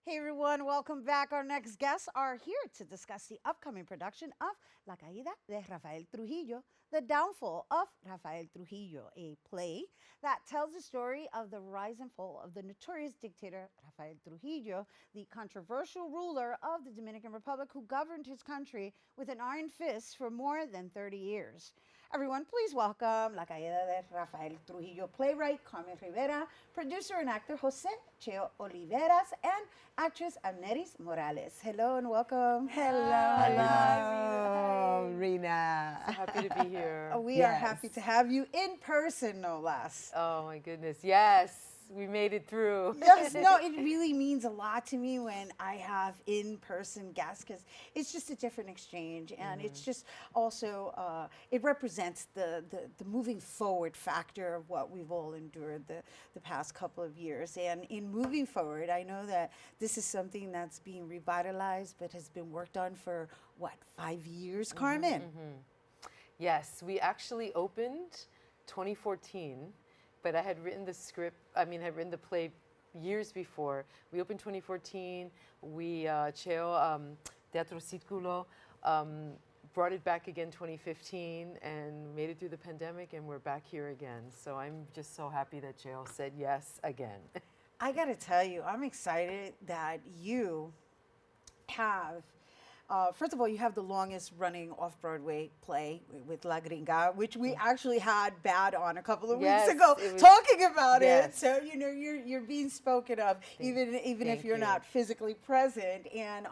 Hey everyone, welcome back. Our next guests are here to discuss the upcoming production of La Caída de Rafael Trujillo, The Downfall of Rafael Trujillo, a play that tells the story of the rise and fall of the notorious dictator Rafael Trujillo, the controversial ruler of the Dominican Republic who governed his country with an iron fist for more than 30 years. Everyone, please welcome La Caída de Rafael Trujillo playwright Carmen Rivera, producer and actor José Cheo Oliveras, and actress Amneris Morales. Hello and welcome. Hello, Hello. Rhina. So happy to be here. We are Yes. happy to have you in person, no less. Oh my goodness. Yes, we made it through. Yes, no, it really means a lot to me when I have in-person guests because it's just a different exchange, and it's just also it represents the moving forward factor of what we've all endured the past couple of years. And in moving forward, I know that this is something that's being revitalized, but has been worked on for what, 5 years, Carmen? Yes, we actually opened 2014, but I had written the script, had written the play years before. We opened 2014. We, Cheo Teatro Círculo, brought it back again 2015 and made it through the pandemic, and we're back here again. So I'm just so happy that Cheo said yes again. I gotta tell you, I'm excited that you have. First of all, you have the longest running off-Broadway play with La Gringa, which we actually had Bad on a couple of Yes, weeks ago it was- talking about it. yes. So you're being spoken of, even if thank you're you. not physically present. And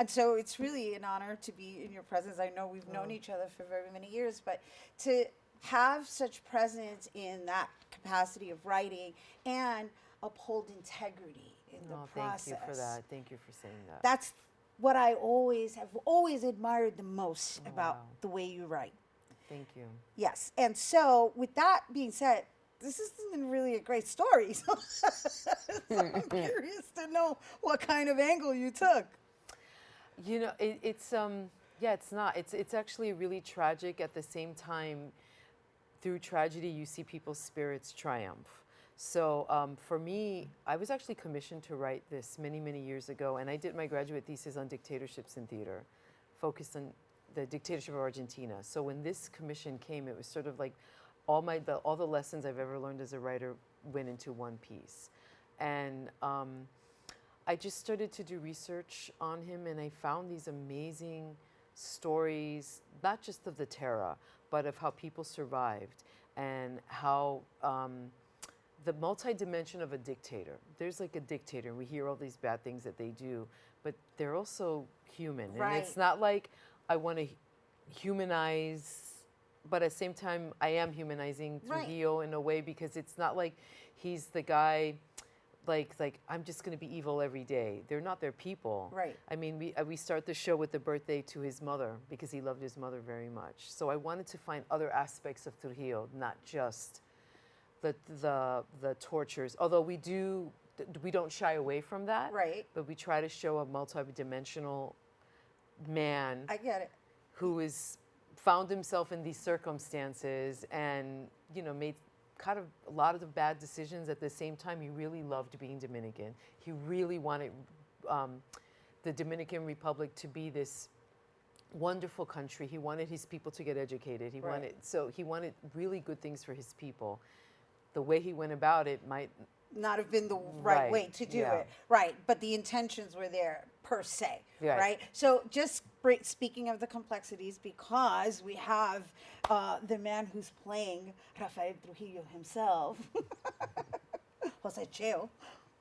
so it's really an honor to be in your presence. I know we've known each other for very many years, but to have such presence in that capacity of writing and uphold integrity in the Oh, process. thank you for that. Thank you for saying that. That's what I always admired the most about Wow. the way you write. Thank you. Yes. And so with that being said, this isn't really a great story. So I'm curious to know what kind of angle you took. You know, it's it's not. It's actually really tragic. At the same time, through tragedy, you see people's spirits triumph. So for me, I was actually commissioned to write this many years ago, and I did my graduate thesis on dictatorships in theater, focused on the dictatorship of Argentina. So when this commission came, it was sort of like all the lessons I've ever learned as a writer went into one piece, and I just started to do research on him, and I found these amazing stories, not just of the terror, but of how people survived and how the multi-dimension of a dictator. There's like a dictator, and we hear all these bad things that they do, but they're also human. And Right. it's not like I want to humanize, but at the same time, I am humanizing Right. Trujillo in a way, because it's not like he's the guy like I'm just going to be evil every day. They're not their people. Right. I mean, we start the show with the birthday to his mother because he loved his mother very much. So I wanted to find other aspects of Trujillo, not just the tortures. Although we don't shy away from that. Right. But we try to show a multidimensional man I get it. who is found himself in these circumstances and made kind of a lot of the bad decisions. At the same time, he really loved being Dominican. He really wanted the Dominican Republic to be this wonderful country. He wanted his people to get educated. He Right. wanted really good things for his people. The way he went about it might Not have been the right Right, way to do yeah. it. Right. But the intentions were there per se. Right. Right. So just speaking of the complexities, because we have the man who's playing Rafael Trujillo himself, José Cheo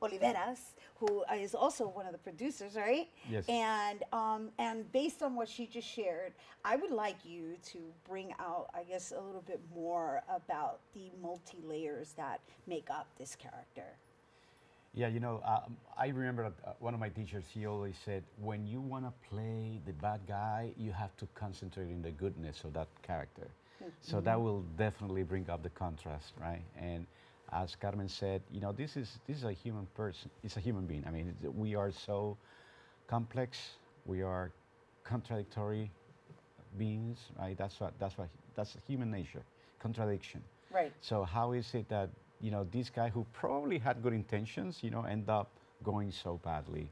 Oliveras, who is also one of the producers, right? Yes. And based on what she just shared, I would like you to bring out, I guess, a little bit more about the multi-layers that make up this character. Yeah, I remember one of my teachers, he always said, when you want to play the bad guy, you have to concentrate in the goodness of that character. So that will definitely bring up the contrast, right? And as Carmen said, this is a human person. It's a human being. I mean, we are so complex. We are contradictory beings, right? That's human nature, contradiction. Right. So how is it that this guy who probably had good intentions, end up going so badly?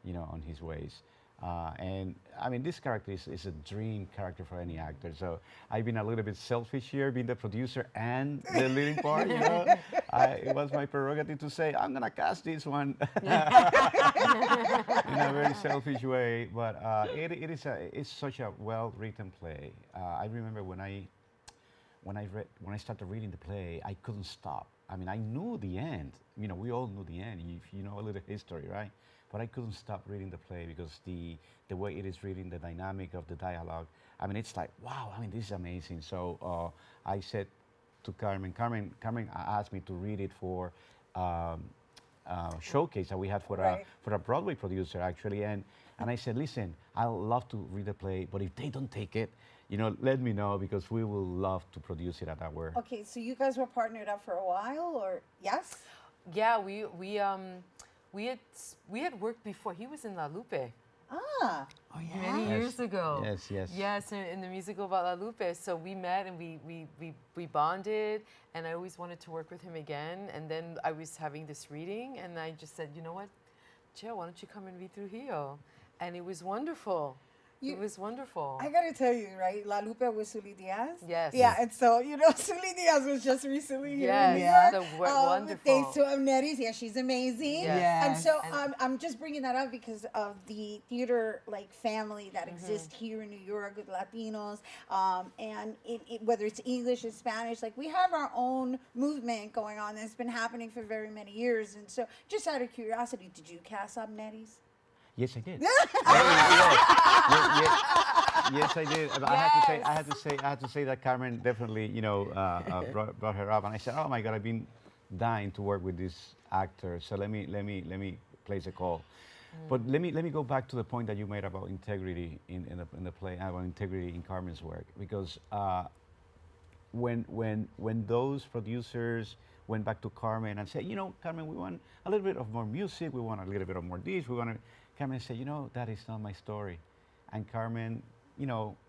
on his ways. And I mean, this character is a dream character for any actor. So I've been a little bit selfish here, being the producer and the leading part. It was my prerogative to say, I'm gonna cast this one in a very selfish way. But it's such a well-written play. I remember when I started reading the play, I couldn't stop. I mean, I knew the end. We all knew the end, if you know a little history, right? But I couldn't stop reading the play because the way it is written, the dynamic of the dialogue, I mean, it's like, wow, I mean, this is amazing. So I said to Carmen asked me to read it for showcase that we had for a Broadway producer, actually. And I said, listen, I'd love to read the play, but if they don't take it, let me know, because we will love to produce it at our... Okay, so you guys were partnered up for a while, or yes? Yeah, we had worked before. He was in La Lupe. Ah. Oh, yeah. Many years ago. Yes. Yes, in the musical about La Lupe. So we met and we bonded, and I always wanted to work with him again. And then I was having this reading, and I just said, you know what, Cheo, why don't you come and read Trujillo? And it was wonderful. It was wonderful. I gotta tell you, right? La Lupe with Sully Diaz. Yes. Yeah, and so Sully Diaz was just recently here in New Yes, York. wonderful. Thanks to Amneris, yeah, she's amazing. Yes. And so I'm just bringing that up because of the theater family that exists here in New York with Latinos, and whether it's English or Spanish, we have our own movement going on that's been happening for very many years. And so, just out of curiosity, did you cast Amneris? Yes, I did. Yes, I did. But I had to say that Carmen definitely, brought her up, and I said, oh my God, I've been dying to work with this actor. So let me place a call. But let me go back to the point that you made about integrity in the play, about integrity in Carmen's work, because when those producers went back to Carmen and said, Carmen, we want a little bit of more music, we want a little bit of more this, Carmen said, that is not my story. And Carmen,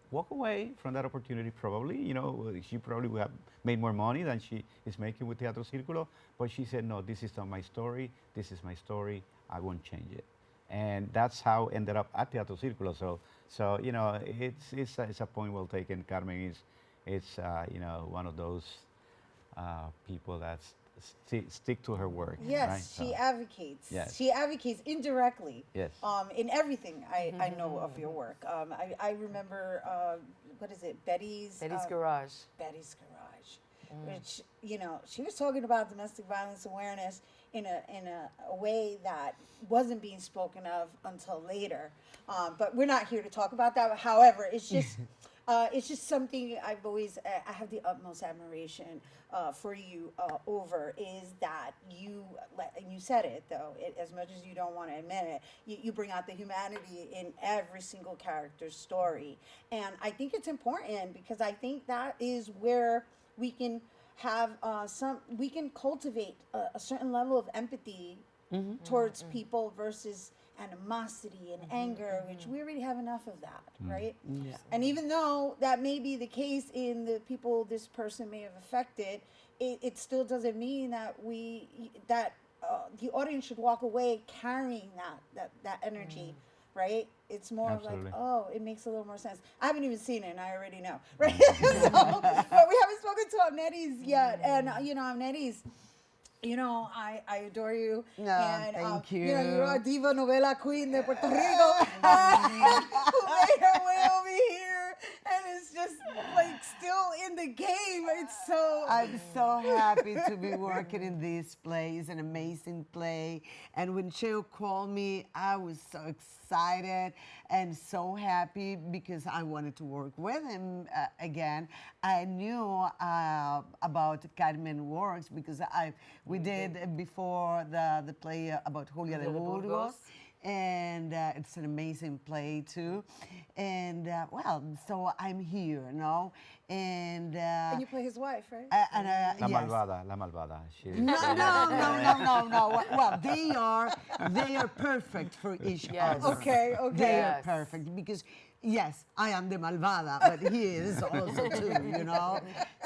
walk away from that opportunity probably. She probably would have made more money than she is making with Teatro Círculo. But she said, no, this is not my story. This is my story. I won't change it. And that's how it ended up at Teatro Círculo. So it's a point well taken. Carmen is one of those people that's stick to her work. Yes, right? she advocates. Yes. She advocates indirectly. Yes. In everything I know of your work. I remember, what is it, Betty's Garage. Betty's Garage, which she was talking about domestic violence awareness in a way that wasn't being spoken of until later. But we're not here to talk about that. However, it's just something I've always, I have the utmost admiration for you over, is that and you said it though, as much as you don't want to admit it, you bring out the humanity in every single character's story. And I think it's important because I think that is where we can have we can cultivate a certain level of empathy towards people versus animosity and anger, which we already have enough of that, right? Yeah. And even though that may be the case in the people this person may have affected, it still doesn't mean that the audience should walk away carrying that energy, right? It's more Absolutely. like, oh, it makes a little more sense. I haven't even seen it, and I already know, right? But we haven't spoken to Amneris yet, and Amneris, I adore you. No, and, thank you. You're a diva novela queen de Puerto Rico who made her way over here and is just still in the game. It's so... I'm so happy to be working in this play. It's an amazing play. And when Cheo called me, I was so excited and so happy because I wanted to work with him again. I knew about Carmen Works because we did before the play about Julia de Burgos. And it's an amazing play too. And so I'm here, And you play his wife, right? La yes. Malvada, La Malvada. No. Well, they are perfect for each other. Okay. They are perfect because Yes, I am the malvada, but he is also too, you know.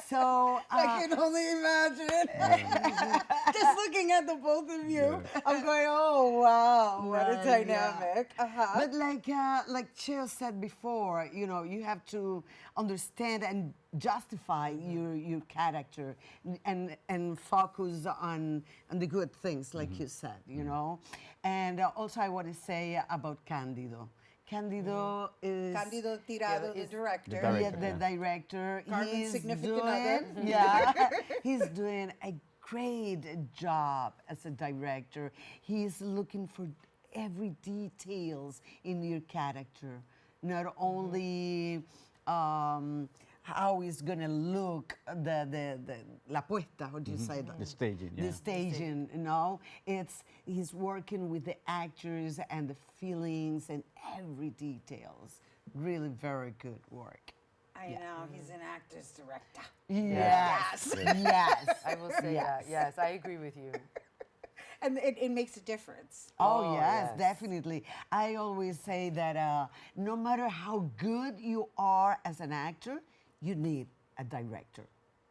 So I can only imagine. Just looking at the both of you, I'm going, oh wow, what a Right, dynamic. Uh-huh. But like Cheo said before, you know, you have to understand and justify your character and focus on the good things, like you said, you know. And also I want to say about Candido. Candido is Candido Tirado, the is director. director. yeah, the director. Carmen's He's significant doing, other. yeah, he's doing a great job as a director. He's looking for every details in your character, not only how he's gonna look, the la puesta, how do you say that? The staging, yeah. The staging, you know, he's working with the actors and the feelings and every details. Really very good work. I know, he's an actor's director. Yes, yes. I will say that. Yes, I agree with you. And it makes a difference. Oh, Oh, yes, yes. definitely. I always say that no matter how good you are as an actor, you need a director.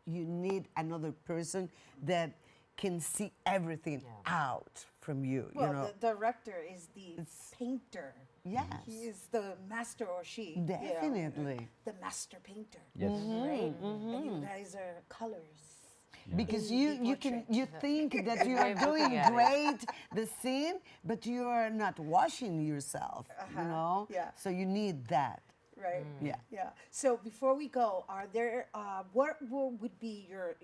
You need another person that can see everything out from you. Well, you know? the director is the painter. Yes. He is the master or she. you know, Definitely. the master painter. Yes. Right? And you guys are colors. Because in you the you can portrait. you think that you way are of doing looking at it. great the scene, but you are not washing yourself. You know. Yeah. So you need that. Right. Yeah. Yeah. So before we go, are there what would be your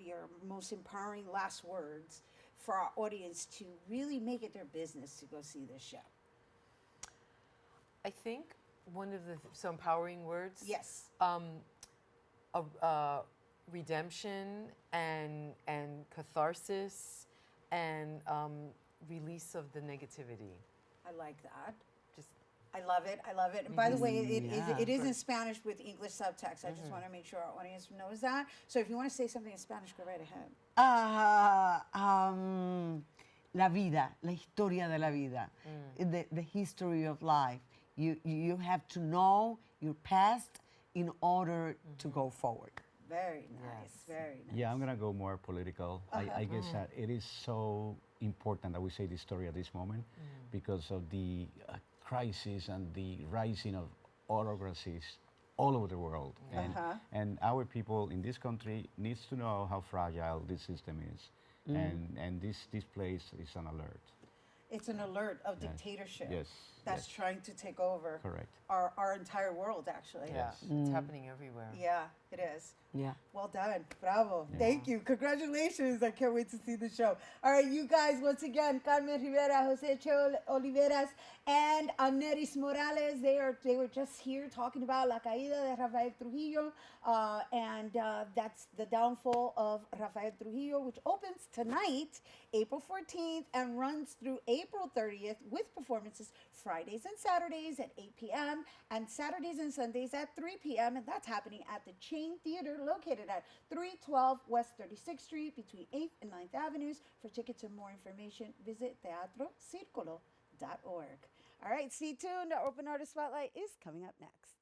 most empowering last words for our audience to really make it their business to go see this show? I think one of the so empowering words. Yes. Redemption and catharsis and release of the negativity. I like that. Just I love it. I love it. And by the way, it is Yeah. in Spanish with English subtext. I just want to make sure our audience knows that. So if you want to say something in Spanish, go right ahead. La vida, la historia de la vida, the history of life. You have to know your past in order to go forward. Very nice. Very nice. Yeah, I'm gonna go more political. I guess that it is so important that we say this story at this moment because of the crisis and the rising of autocracies all over the world, and our people in this country needs to know how fragile this system is, and this place is an alert. It's an alert of dictatorship. Yes, That's yes. trying to take over Correct. our entire world, actually. yeah, it's happening everywhere. Yeah, it is. Yeah. Well done. Bravo. Thank you. Congratulations. I can't wait to see the show. All right, you guys, once again, Carmen Rivera, José Cheo Oliveras, and Amneris Morales, they were just here talking about La Caída de Rafael Trujillo, and that's the downfall of Rafael Trujillo, which opens tonight, April 14th, and runs through April 30th with performances Fridays and Saturdays at 8 p.m. and Saturdays and Sundays at 3 p.m. And that's happening at the Chain Theater located at 312 West 36th Street between 8th and 9th Avenues. For tickets and more information, visit teatrocircolo.org. All right, stay tuned. Our Open Artist Spotlight is coming up next.